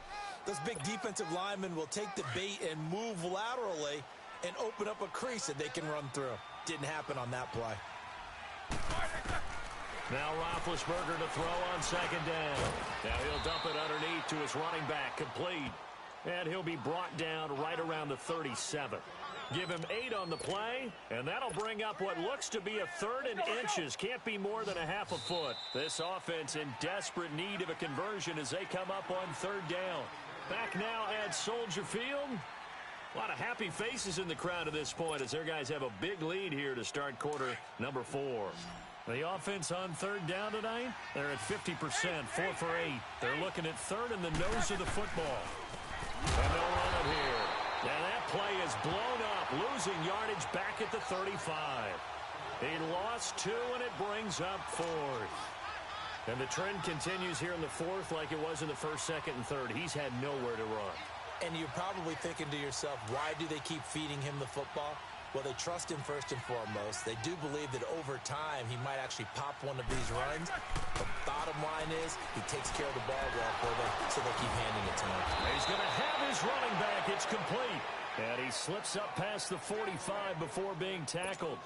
those big defensive linemen will take the bait and move laterally and open up a crease that they can run through. Didn't happen on that play. Now Roethlisberger to throw on second down. Now he'll dump it underneath to his running back, complete. And he'll be brought down right around the 37. Give him 8 on the play, and that'll bring up what looks to be a 3rd and inches. Can't be more than a half a foot. This offense in desperate need of a conversion as they come up on 3rd down. Back now at Soldier Field. A lot of happy faces in the crowd at this point as their guys have a big lead here to start quarter number 4. The offense on 3rd down tonight, they're at 50%, 4 for 8. They're looking at 3rd in the nose of the football. And they'll run it here. And that play is blown up, losing yardage back at the 35. He lost 2, and it brings up 4th. And the trend continues here in the 4th like it was in the 1st, 2nd, and 3rd. He's had nowhere to run. And you're probably thinking to yourself, why do they keep feeding him the football? Well, they trust him first and foremost. They do believe that over time he might actually pop one of these runs. The bottom line is he takes care of the ball well for them, so they keep handing it to him. He's going to have his running back. It's complete. And he slips up past the 45 before being tackled.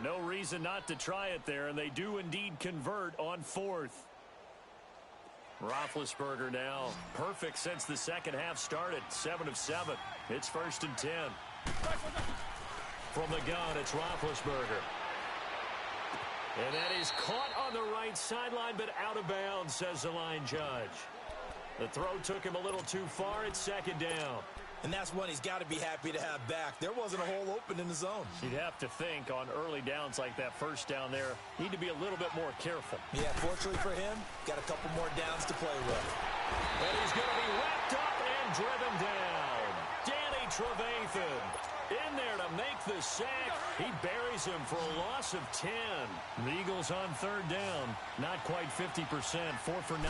No reason not to try it there, and they do indeed convert on 4th. Roethlisberger now perfect since the second half started. 7 of 7. It's 1st and 10. From the gun, it's Roethlisberger. And that is caught on the right sideline, but out of bounds, says the line judge. The throw took him a little too far. It's 2nd down. And that's one he's got to be happy to have back. There wasn't a hole open in the zone. You'd have to think on early downs like that 1st down there, need to be a little bit more careful. Yeah, fortunately for him, got a couple more downs to play with. And he's going to be wrapped up and driven down. Danny Trevathan in there to make the sack. He buries him for a loss of 10. The Eagles on 3rd down. Not quite 50%. 4 for 9.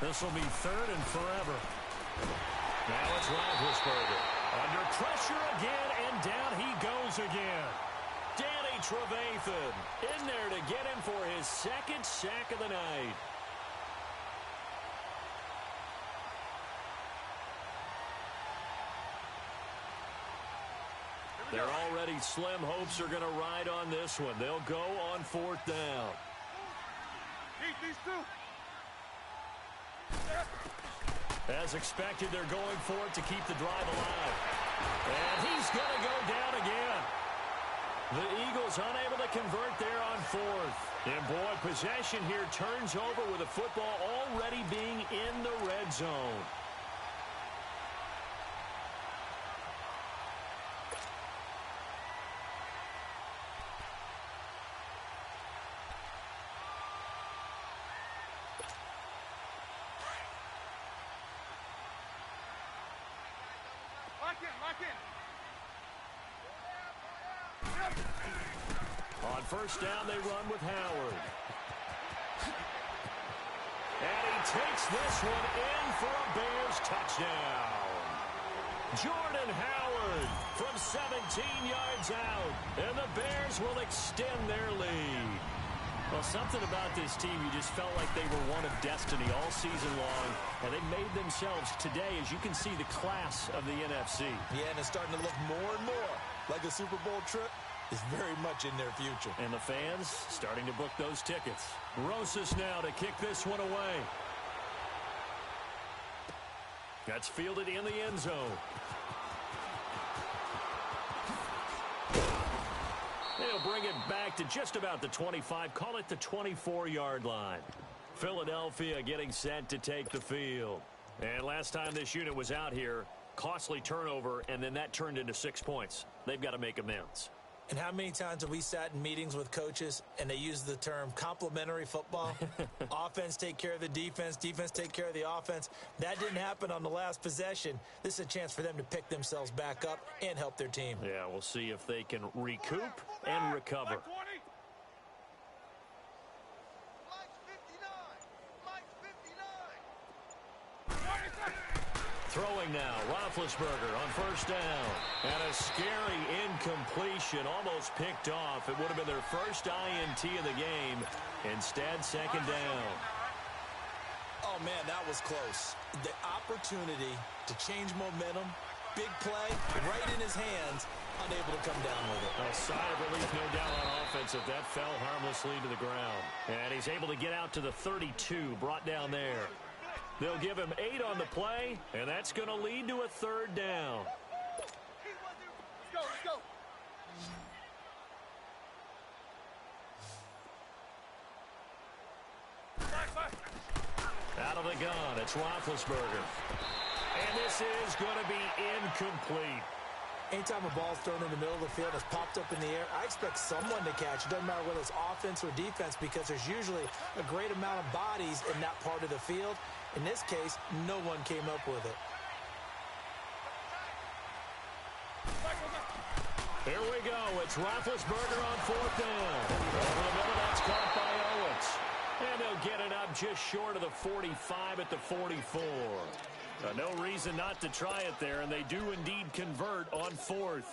This will be 3rd and forever. Now it's Roethlisberger. Under pressure again, and down he goes again. Danny Trevathan in there to get him for his 2nd sack of the night. Their already slim hopes are going to ride on this one. They'll go on 4th down. These 2. As expected, they're going for it to keep the drive alive. And he's going to go down again. The Eagles unable to convert there on 4th. And boy, possession here turns over with the football already being in the red zone. Lock in. On 1st down, they run with Howard. And he takes this one in for a Bears touchdown. Jordan Howard from 17 yards out. And the Bears will extend their lead. Well, something about this team, you just felt like they were one of destiny all season long, and they made themselves today, as you can see, the class of the NFC. Yeah, and it's starting to look more and more like a Super Bowl trip is very much in their future. And the fans starting to book those tickets. Rosas now to kick this one away. That's fielded in the end zone. They'll bring it back to just about the 25. Call it the 24-yard line. Philadelphia getting set to take the field. And last time this unit was out here, costly turnover, and then that turned into 6 points. They've got to make amends. And how many times have we sat in meetings with coaches and they use the term complementary football? Offense take care of the defense, defense take care of the offense. That didn't happen on the last possession. This is a chance for them to pick themselves back up and help their team. Yeah, we'll see if they can recoup and recover. Throwing now, Roethlisberger on 1st down. And a scary incompletion, almost picked off. It would have been their first INT of the game. Instead, 2nd down. Oh, man, that was close. The opportunity to change momentum, big play, right in his hands, unable to come down with it. A sigh of relief, no doubt, on offensive. That fell harmlessly to the ground. And he's able to get out to the 32, brought down there. They'll give him 8 on the play, and that's going to lead to a 3rd down. Let's go. Out of the gun, it's Roethlisberger. And this is going to be incomplete. Anytime a ball's thrown in the middle of the field, it's popped up in the air, I expect someone to catch. It doesn't matter whether it's offense or defense because there's usually a great amount of bodies in that part of the field. In this case, no one came up with it. Here we go. It's Roethlisberger on 4th down. Over the middle, that's caught by Owens. And they'll get it up just short of the 45 at the 44. No reason not to try it there, and they do indeed convert on 4th.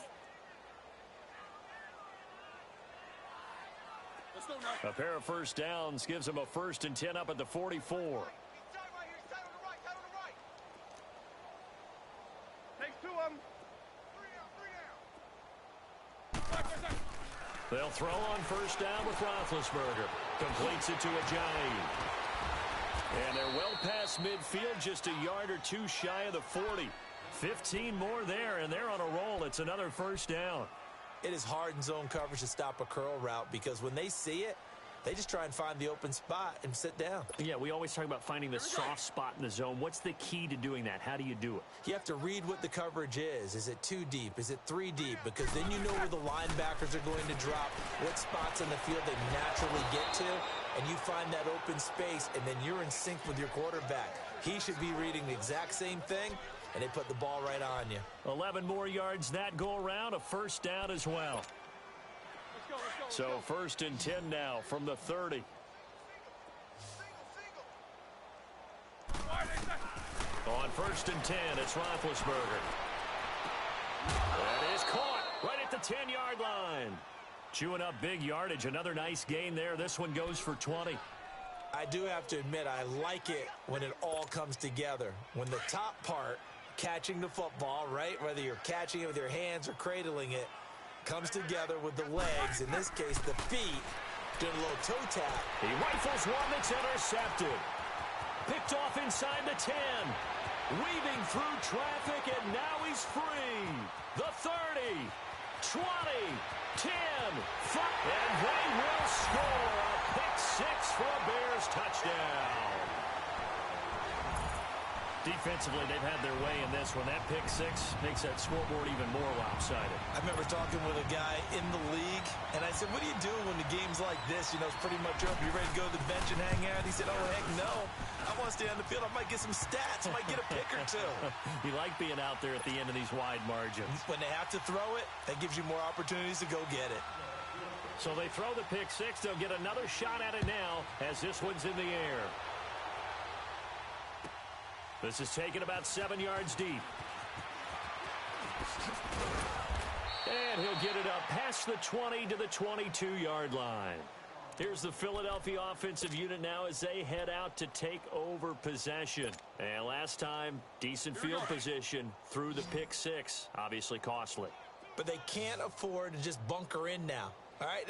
A pair of first downs gives them a 1st and 10 up at the 44. Takes 2 of them. 3 down. They'll throw on 1st down with Roethlisberger. Completes it to Ajayi. And they're well past midfield, just a yard or 2 shy of the 40. 15 more there, and they're on a roll. It's another 1st down. It is hard in zone coverage to stop a curl route because when they see it, they just try and find the open spot and sit down. Yeah, we always talk about finding the soft spot in the zone. What's the key to doing that? How do you do it? You have to read what the coverage is. Is it 2 deep? Is it 3 deep? Because then you know where the linebackers are going to drop, what spots in the field they naturally get to, and you find that open space, and then you're in sync with your quarterback. He should be reading the exact same thing, and they put the ball right on you. 11 more yards that go around, a 1st down as well. So 1st and 10 now from the 30. On 1st and 10, it's Roethlisberger. That is caught right at the 10-yard line. Chewing up big yardage. Another nice gain there. This one goes for 20. I do have to admit, I like it when it all comes together. When the top part, catching the football, right, whether you're catching it with your hands or cradling it, comes together with the legs, in this case the feet, doing a little toe tap. He rifles one that's intercepted. Picked off inside the 10. Weaving through traffic, and now he's free. The 30, 20, 10, 5, and they will score a pick-6 for a Bears touchdown. Defensively, they've had their way in this one. That pick-6 makes that scoreboard even more lopsided. I remember talking with a guy in the league, and I said, what do you do when the game's like this? You know, it's pretty much over. You ready to go to the bench and hang out? He said, oh, heck no. I want to stay on the field. I might get some stats. I might get a pick or 2. You like being out there at the end of these wide margins. When they have to throw it, that gives you more opportunities to go get it. So they throw the pick-6. They'll get another shot at it now as this one's in the air. This is taken about 7 yards deep. And he'll get it up past the 20 to the 22-yard line. Here's the Philadelphia offensive unit now as they head out to take over possession. And last time, decent field position through the pick-6. Obviously costly. But they can't afford to just bunker in now. All right,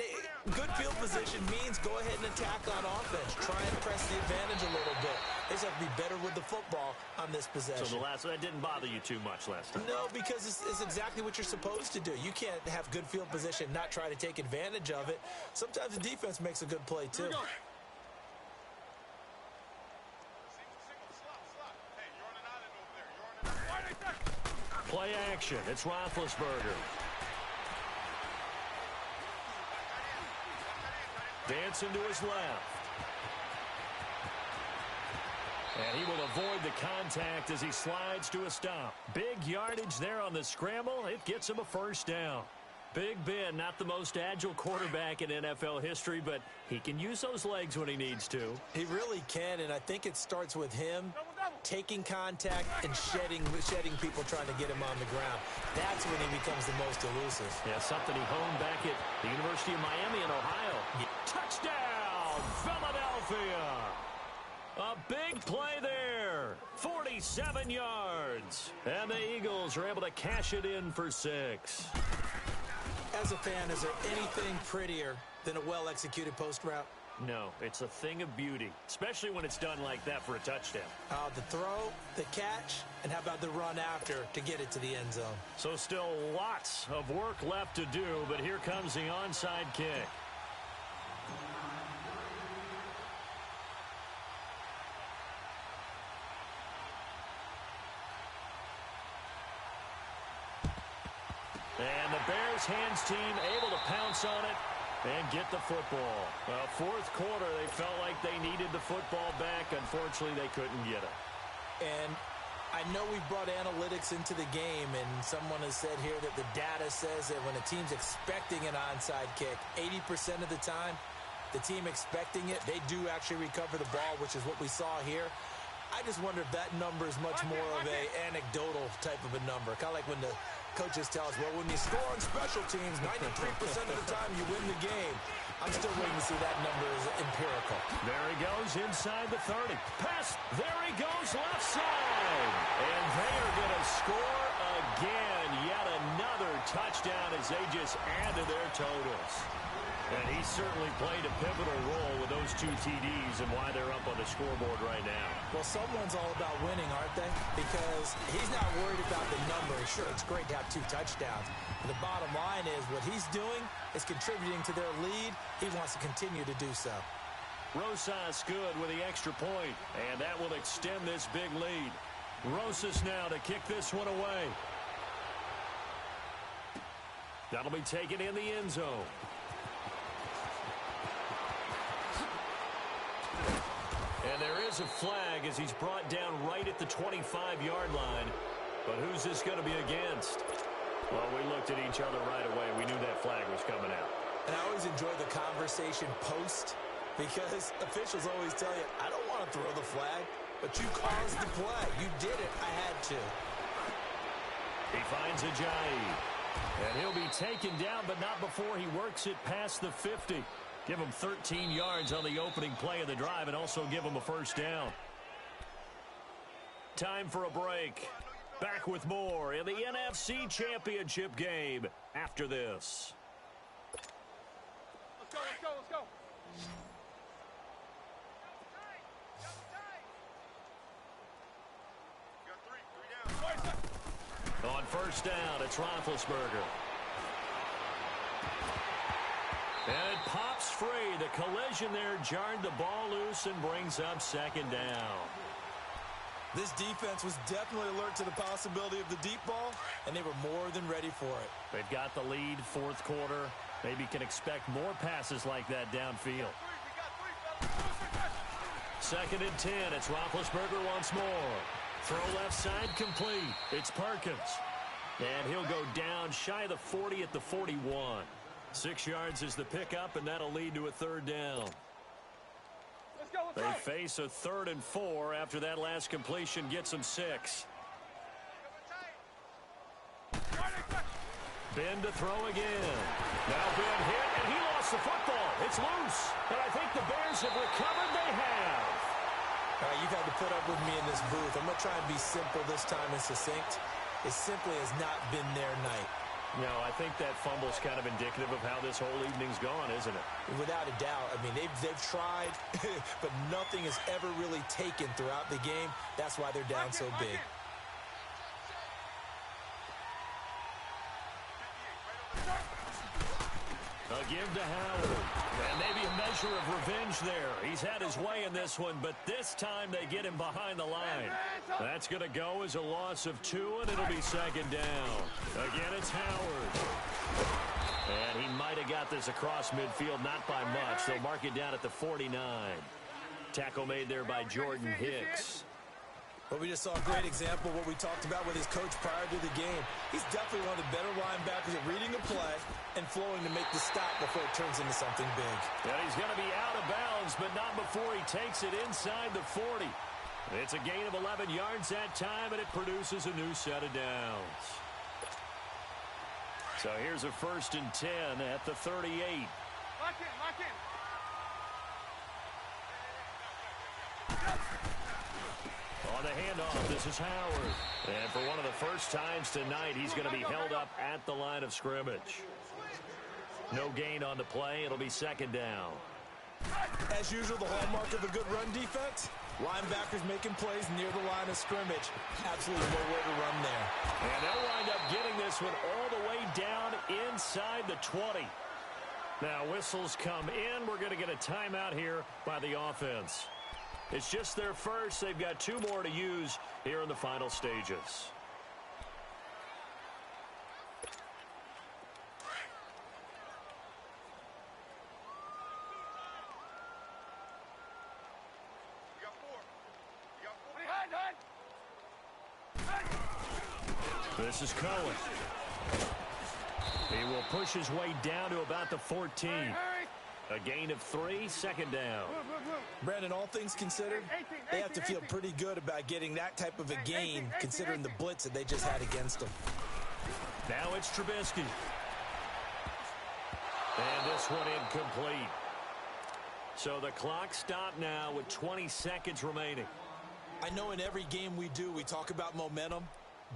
good field position means go ahead and attack on offense. Try and press the advantage a little bit. They just have to be better with the football on this possession. So that didn't bother you too much last time? No, because it's exactly what you're supposed to do. You can't have good field position, not try to take advantage of it. Sometimes the defense makes a good play, too. Play action. It's Roethlisberger. Dancing to his left. And he will avoid the contact as he slides to a stop. Big yardage there on the scramble. It gets him a 1st down. Big Ben, not the most agile quarterback in NFL history, but he can use those legs when he needs to. He really can, and I think it starts with him taking contact and shedding people trying to get him on the ground. That's when he becomes the most elusive. Yeah, something he honed back at the University of Miami in Ohio. Yeah. Touchdown, Philadelphia! A big play there. 47 yards. And the Eagles are able to cash it in for 6. As a fan, is there anything prettier than a well-executed post route? No, it's a thing of beauty, especially when it's done like that for a touchdown. The throw, the catch, and how about the run after to get it to the end zone? So still lots of work left to do, but here comes the onside kick. And the Bears hands team able to pounce on it and get the football. Fourth quarter, they felt like they needed the football back. Unfortunately, they couldn't get it. And I know we brought analytics into the game, and someone has said here that the data says that when a team's expecting an onside kick, 80% of the time, the team expecting it, they do actually recover the ball, which is what we saw here. I just wonder if that number is much more of a anecdotal type of a number. Kind of like when the coaches tell us, well, when you score on special teams, 93% of the time you win the game. I'm still waiting to see that number is empirical. There he goes inside the 30. Pass. There he goes left side. And they are going to score again. Yet another touchdown as they just add to their totals. And he certainly played a pivotal role with those two TDs and why they're up on the scoreboard right now. Well, someone's all about winning, aren't they? Because he's not worried about the number. Sure, it's great to have 2 touchdowns. But the bottom line is what he's doing is contributing to their lead. He wants to continue to do so. Rosas good with the extra point, and that will extend this big lead. Rosas now to kick this one away. That'll be taken in the end zone. And there is a flag as he's brought down right at the 25-yard line. But who's this going to be against? Well, we looked at each other right away. We knew that flag was coming out. And I always enjoy the conversation post because officials always tell you, I don't want to throw the flag, but you caused the play. You did it. I had to. He finds Ajayi. And he'll be taken down, but not before he works it past the 50. Give him 13 yards on the opening play of the drive and also give him a first down. Time for a break. Back with more in the NFC Championship game after this. Let's go, let's go, let's go. You got three down. On first down, it's Roethlisberger. And it pops free. The collision there jarred the ball loose and brings up second down. This defense was definitely alert to the possibility of the deep ball, and they were more than ready for it. They've got the lead, fourth quarter. Maybe can expect more passes like that downfield. Second and 10. It's Roethlisberger once more. Throw left side complete. It's Perkins. And he'll go down shy of the 40 at the 41. 6 yards is the pickup, and that'll lead to a third down. They face a 3rd and 4 after that last completion gets them 6. Ben to throw again. Now Ben hit, and he lost the football. It's loose, and I think the Bears have recovered. They have. All right, you've had to put up with me in this booth. I'm going to try and be simple this time and succinct. It simply has not been their night. No, I think that fumble's kind of indicative of how this whole evening's gone, isn't it? Without a doubt. I mean, they've tried, but nothing has ever really taken throughout the game. That's why they're down so big. A give to Howard. And maybe a measure of revenge there. He's had his way in this one, but this time they get him behind the line. That's going to go as a loss of 2, and it'll be second down. Again, it's Howard. And he might have got this across midfield, not by much. They'll mark it down at the 49. Tackle made there by Jordan Hicks. But we just saw a great example of what we talked about with his coach prior to the game. He's definitely one of the better linebackers at reading a play and flowing to make the stop before it turns into something big. And he's going to be out of bounds, but not before he takes it inside the 40. It's a gain of 11 yards that time, and it produces a new set of downs. So here's a 1st and 10 at the 38. Lock in, lock in. On the handoff, this is Howard. And for one of the first times tonight, he's going to be held up at the line of scrimmage. No gain on the play. It'll be second down. As usual, the hallmark of a good run defense, linebackers making plays near the line of scrimmage. Absolutely nowhere to run there. And they'll wind up getting this one all the way down inside the 20. Now, whistles come in. We're going to get a timeout here by the offense. It's just their first. They've got 2 more to use here in the final stages. This is Cohen. He will push his way down to about the 14. A gain of 3, second down. Brandon, all things considered, they have to feel pretty good about getting that type of a gain considering the blitz that they just had against them. Now it's Trubisky. And this one incomplete. So the clock stopped now with 20 seconds remaining. I know in every game we do, we talk about momentum.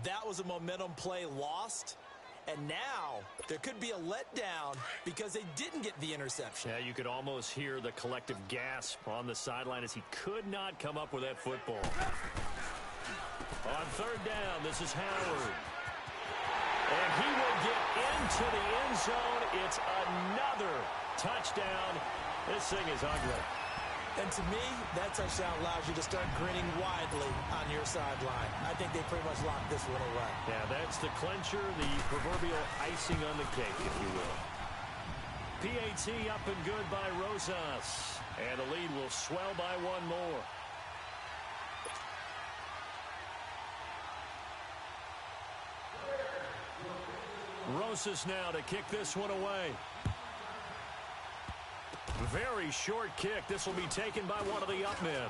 That was a momentum play lost. And now there could be a letdown because they didn't get the interception. Yeah, you could almost hear the collective gasp on the sideline as he could not come up with that football. On third down, this is Howard. And he will get into the end zone. It's another touchdown. This thing is ugly. And to me, that touchdown allows you to start grinning widely on your sideline. I think they pretty much locked this one away. Yeah, that's the clincher, the proverbial icing on the cake, if you will. PAT up and good by Rosas. And the lead will swell by 1 more. Rosas now to kick this one away. Very short kick. This will be taken by one of the up men.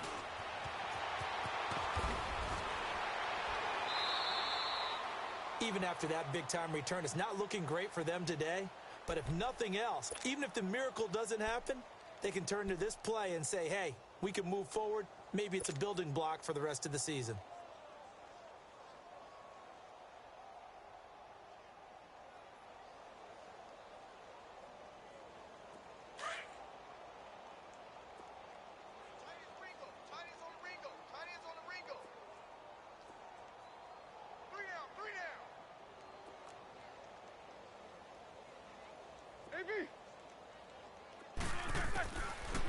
Even after that big-time return, it's not looking great for them today. But if nothing else, even if the miracle doesn't happen, they can turn to this play and say, hey, we can move forward. Maybe it's a building block for the rest of the season.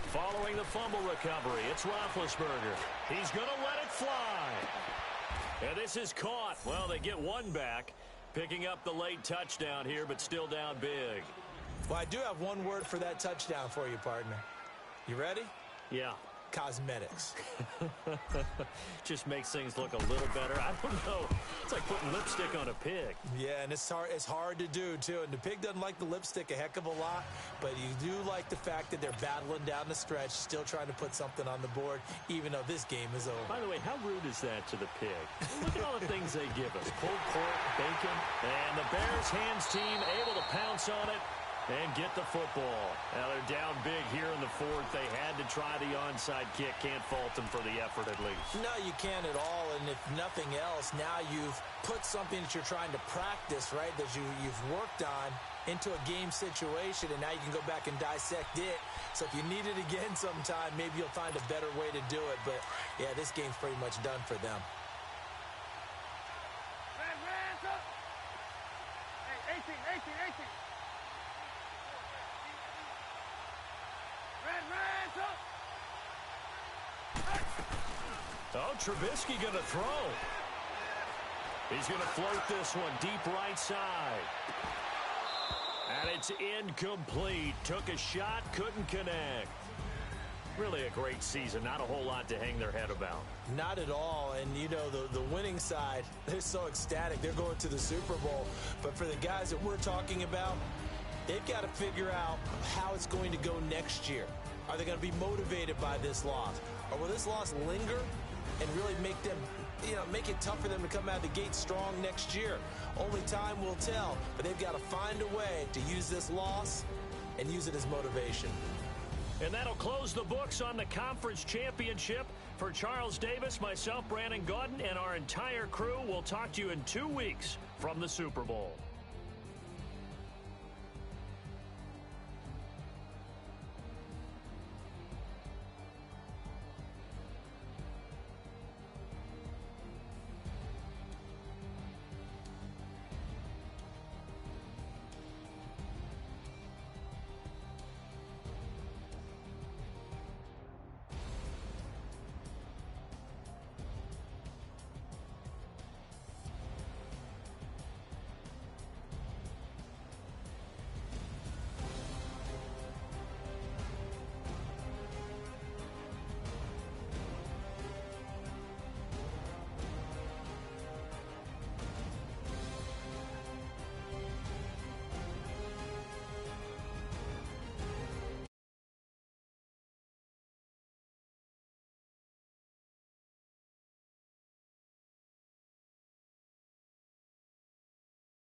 Following the fumble recovery, it's Roethlisberger. He's going to let it fly. And this is caught. Well, they get one back, picking up the late touchdown here, but still down big. Well, I do have one word for that touchdown for you, partner. You ready? Yeah. Cosmetics. Just makes things look a little better. I don't know. It's like putting lipstick on a pig. Yeah, and it's hard to do, too. And the pig doesn't like the lipstick a heck of a lot, but you do like the fact that they're battling down the stretch, still trying to put something on the board, even though this game is over. By the way, how rude is that to the pig? Look at all the things they give us. Pulled pork, bacon, and the Bears hands team able to pounce on it and get the football. Now they're down big here in the fourth. They had to try the onside kick. Can't fault them for the effort at least. No, you can't at all. And if nothing else, now you've put something that you're trying to practice, right, that you've worked on into a game situation, and now you can go back and dissect it. So if you need it again sometime, maybe you'll find a better way to do it. But, yeah, this game's pretty much done for them. Hey, 18. Oh, Trubisky going to throw. He's going to float this one deep right side. And it's incomplete. Took a shot, couldn't connect. Really a great season. Not a whole lot to hang their head about. Not at all. And, you know, the winning side, they're so ecstatic. They're going to the Super Bowl. But for the guys that we're talking about, they've got to figure out how it's going to go next year. Are they going to be motivated by this loss? Or will this loss linger and really make them, make it tough for them to come out of the gate strong next year? Only time will tell. But they've got to find a way to use this loss and use it as motivation. And that'll close the books on the conference championship. For Charles Davis, myself, Brandon Gaudin, and our entire crew, we'll talk to you in 2 weeks from the Super Bowl.